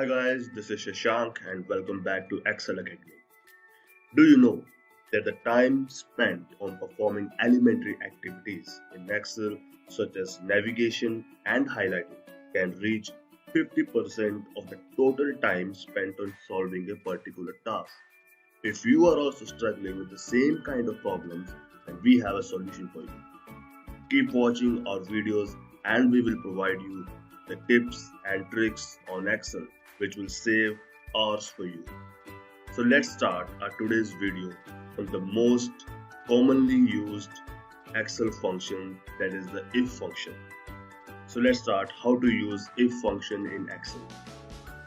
Hi guys, this is Shashank and welcome back to Excel Academy. Do you know that the time spent on performing elementary activities in Excel such as navigation and highlighting can reach 50% of the total time spent on solving a particular task? If you are also struggling with the same kind of problems, then we have a solution for you. Keep watching our videos and we will provide you the tips and tricks on Excel which will save hours for you. So let's start our today's video on the most commonly used Excel function, that is the if function. So let's start how to use if function in Excel.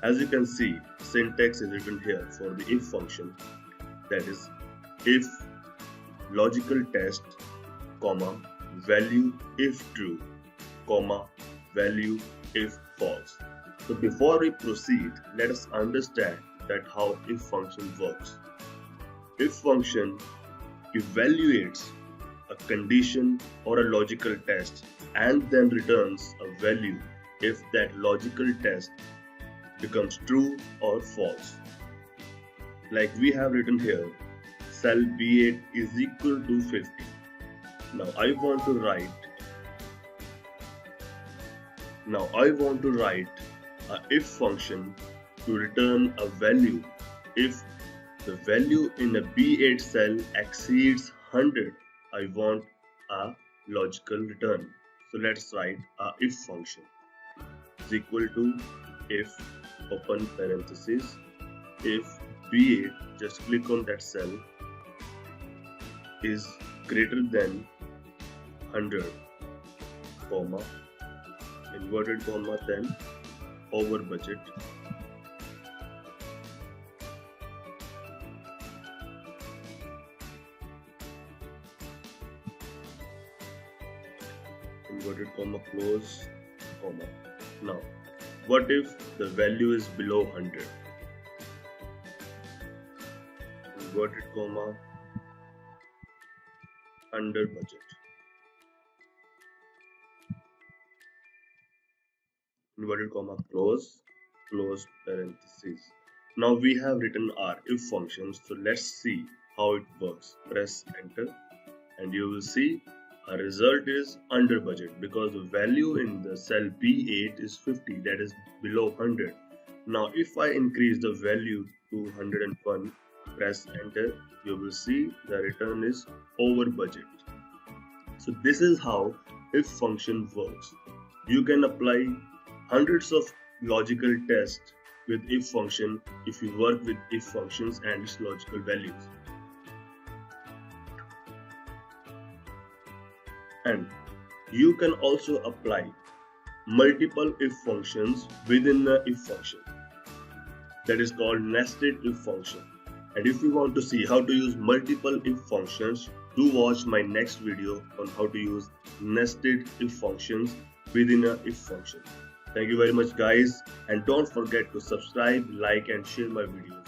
As you can see, syntax is written here for the if function, that is if logical test, comma, value if true, comma, value if false. So before we proceed, let us understand that how if function works. If function evaluates a condition or a logical test and then returns a value if that logical test becomes true or false. Like we have written here, cell B8 is equal to 50. Now I want to write a if function to return a value if the value in a B8 cell exceeds 100. I want a logical return. So let's write a if function is equal to if open parenthesis if B8, just click on that cell, is greater than 100, comma, inverted comma, then over budget, inverted comma, close comma. Now what if the value is below 100? Inverted comma, under budget, inverted comma, close parenthesis. Now we have written our if function, so let's see how it works. Press enter and you will see our result is under budget because the value in the cell B8 is 50, that is below 100. Now if I increase the value to 101, press enter, you will see the return is over budget. So this is how if function works. You can apply hundreds of logical tests with if function if you work with if functions and its logical values. And you can also apply multiple if functions within a if function. That is called nested if function. And if you want to see how to use multiple if functions, do watch my next video on how to use nested if functions within a if function. Thank you very much guys, and don't forget to subscribe, like and share my videos.